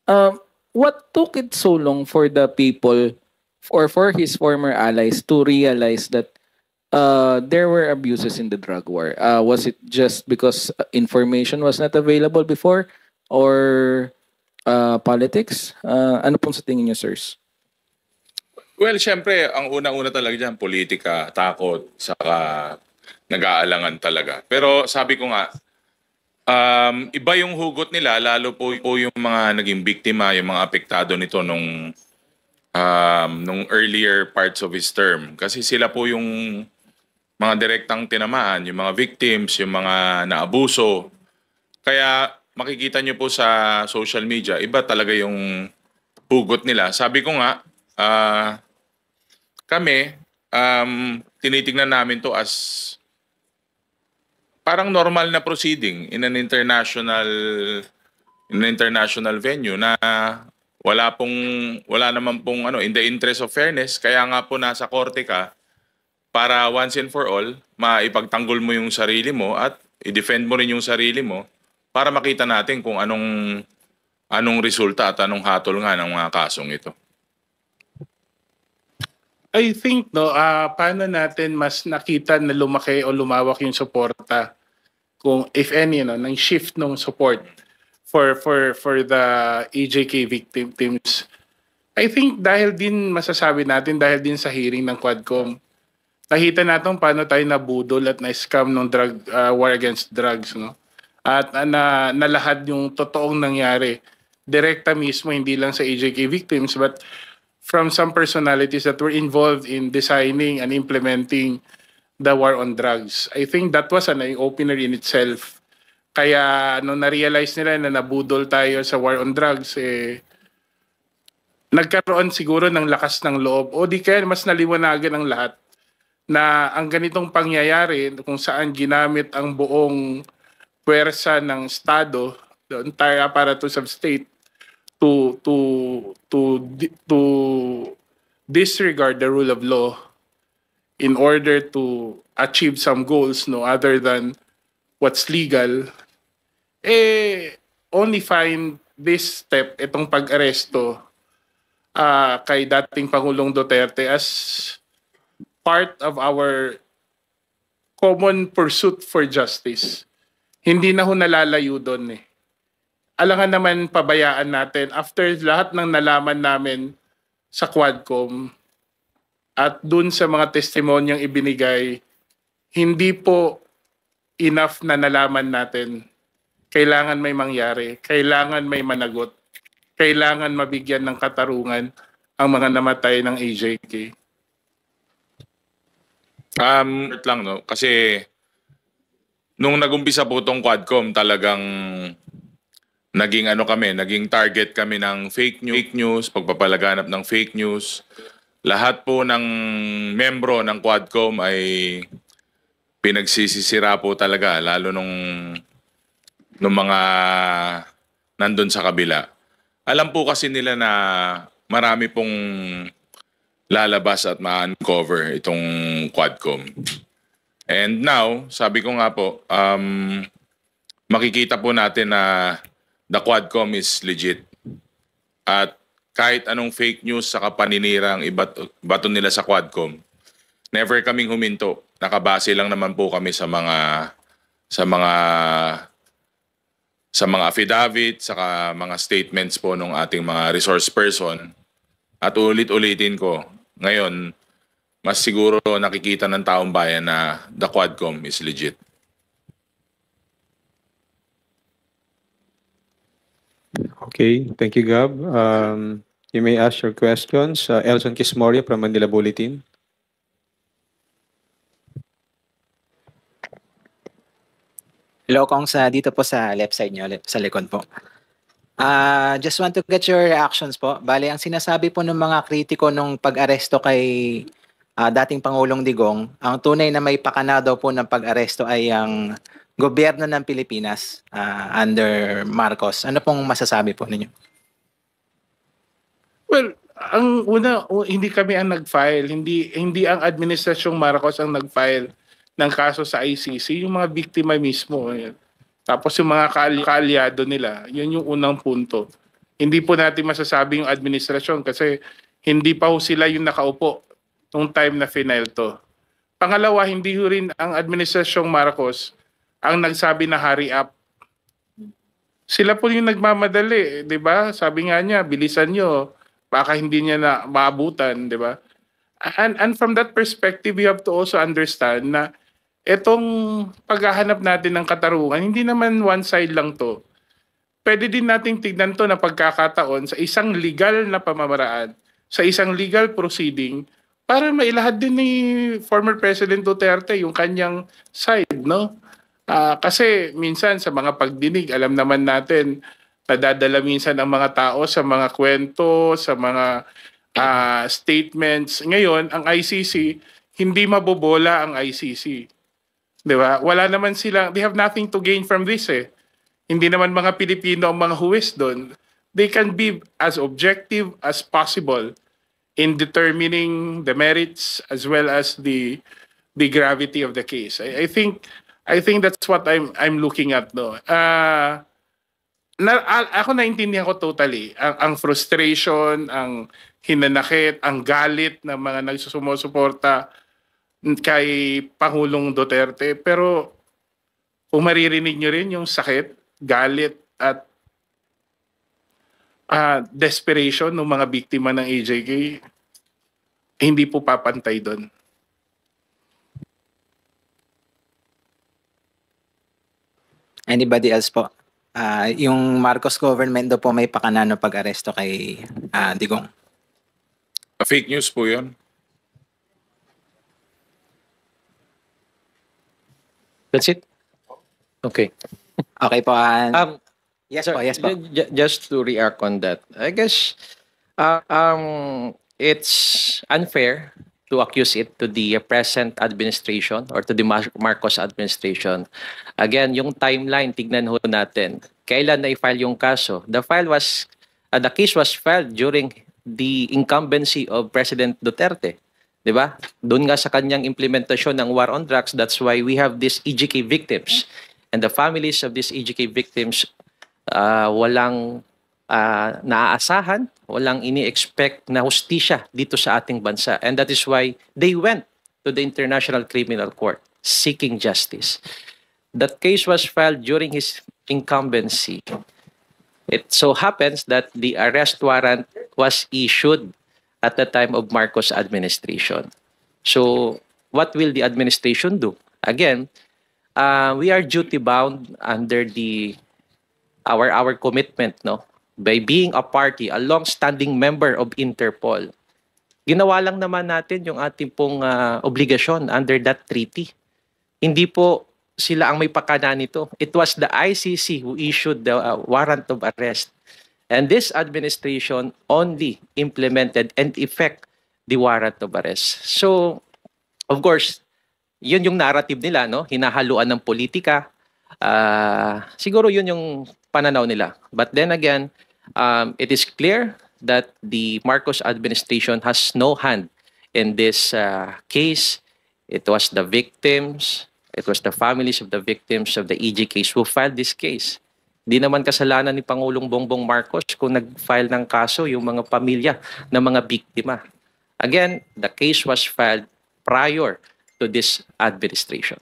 What took it so long for the people or for his former allies to realize that there were abuses in the drug war? Was it just because information was not available before, or politics? Ano pong sa tingin niyo, sirs? Well, syempre, ang unang-una talaga dyan, politika, takot, saka nag-aalangan talaga. Pero sabi ko nga, iba yung hugot nila, lalo po yung mga naging biktima, yung mga apektado nito nung earlier parts of his term. Kasi sila po yung mga direktang tinamaan, yung mga victims, yung mga naabuso. Kaya makikita nyo po sa social media, iba talaga yung hugot nila. Sabi ko nga, kami, tinitingnan namin to as parang normal na proceeding in an international venue na wala naman pong in the interest of fairness, kaya nga po nasa korte ka para once and for all maipagtanggol mo yung sarili mo at i-defend mo rin yung sarili mo para makita natin kung anong resulta at anong hatol nga ng mga kasong ito. I think paano natin mas nakita na lumaki o lumawak yung suporta, kung if any, ng shift ng support for the EJK victims. I think dahil din masasabi natin dahil din sa hearing ng Quadcom, nakita natin paano tayo nabudol at na-scam ng drug war against drugs, no? At na lahat yung totoong nangyari direkta mismo, hindi lang sa EJK victims but from some personalities that were involved in designing and implementing the war on drugs. I think that was an eye-opener in itself. Kaya nung na-realize nila na nabudol tayo sa war on drugs, nagkaroon siguro ng lakas ng loob o di kaya mas naliwanagan ang lahat na ang ganitong pangyayari kung saan ginamit ang buong puwersa ng Estado, the entire apparatus of state, to disregard the rule of law in order to achieve some goals other than what's legal, only find this step, itong pag-aresto kay dating Pangulong Duterte as part of our common pursuit for justice. Hindi na ho nalalayo doon Alangan naman pabayaan natin after lahat ng nalaman namin sa Quadcom at dun sa mga testimonyang ibinigay, hindi po enough na nalaman natin. Kailangan may mangyari, kailangan may managot, kailangan mabigyan ng katarungan ang mga namatay ng EJK. Lang kasi nung nagumpisa po tong Quadcom, talagang naging target kami ng fake news, pagpapalaganap ng fake news. Lahat po ng membro ng Quadcom ay pinagsisisira po talaga, lalo nung mga nandun sa kabila. Alam po kasi nila na marami pong lalabas at ma-uncover itong Quadcom. And now, sabi ko nga po, makikita po natin na the Quadcom is legit. At kahit anong fake news sa paninirang ibato nila sa Quadcom, never kaming huminto. Nakabase lang naman po kami sa mga affidavit, saka mga statements po ng ating mga resource person. At ulit-ulitin ko, ngayon, mas siguro nakikita ng taong bayan na the Quadcom is legit. Okay, thank you, Gab. You may ask your questions. Elson Kismoria from Manila Bulletin. Hello, Kong, dito po sa left side nyo, sa likod po. Just want to get your reactions po. Bale, ang sinasabi po ng mga kritiko nung pag-aresto kay dating Pangulong Digong, ang tunay na may pakana daw po ng pag-aresto ay ang gobyerno ng Pilipinas under Marcos. Ano pong masasabi po ninyo? Well, ang una, hindi kami ang nag-file. Hindi ang administrasyong Marcos ang nag-file ng kaso sa ICC. Yung mga biktima mismo. Tapos yung mga kaalyado nila, yun yung unang punto. Hindi po natin masasabi yung administrasyon kasi hindi pa ho sila yung nakaupo nung time na final to. Pangalawa, hindi ho rin ang administrasyong Marcos ang nagsabi na hurry up. Sila po yung nagmamadali, di ba? Sabi nga niya, bilisan nyo, baka hindi niya na maabutan, di ba? And from that perspective, we have to also understand na itong paghahanap natin ng katarungan, hindi naman one side lang to. Pwede din nating tignan to na pagkakataon sa isang legal na pamamaraan, sa isang legal proceeding, para mailahad din ni former President Duterte yung kanyang side, no? Kasi minsan sa mga pagdinig, alam naman natin, nadadala minsan ang mga tao sa mga kwento, sa mga statements. Ngayon, ang ICC, hindi mabobola ang ICC. Di ba? Wala naman sila, they have nothing to gain from this eh. Hindi naman mga Pilipino ang mga huwis doon. They can be as objective as possible in determining the merits as well as the gravity of the case. I think that's what I'm looking at, no. Ako naintindihan ko totally ang frustration, ang hinanakit, ang galit ng mga nagsusumusuporta kay Pangulong Duterte. Pero kung maririnig nyo rin yung sakit, galit at desperation ng mga biktima ng AJK, hindi po papantay doon. Anybody else po? Yung Marcos government daw po may pakanano pag-aresto kay Digong. Fake news po yun. That's it? Okay. Okay po. Yes Sir, po, yes po. Just to react on that, I guess it's unfair to accuse it to the present administration or to the Marcos administration. Again, yung timeline, tignan ho natin. Kailan na-file yung kaso? The case was filed during the incumbency of President Duterte. Di ba? Doon nga sa kanyang implementasyon ng war on drugs, that's why we have these EJK victims. And the families of these EJK victims, walang naaasahan, walang ini-expect na hustisya dito sa ating bansa. And that is why they went to the International Criminal Court seeking justice. That case was filed during his incumbency. It so happens that the arrest warrant was issued at the time of Marcos administration. So what will the administration do? Again, we are duty bound under our commitment, no, by being a party, a long-standing member of Interpol. Ginawa lang naman natin yung ating pong obligasyon under that treaty. Hindi po sila ang may pakana nito. It was the ICC who issued the warrant of arrest. And this administration only implemented and effect the warrant of arrest. So, of course, yun yung narrative nila, no? Hinahaluan ng politika. Siguro yun yung pananaw nila. But then again, it is clear that the Marcos administration has no hand in this case. It was the victims, it was the families of the victims of the EJ case who filed this case. Di naman kasalanan ni Pangulong Bongbong Marcos kung nag-file ng kaso yung mga pamilya ng mga biktima. Again, the case was filed prior to this administration.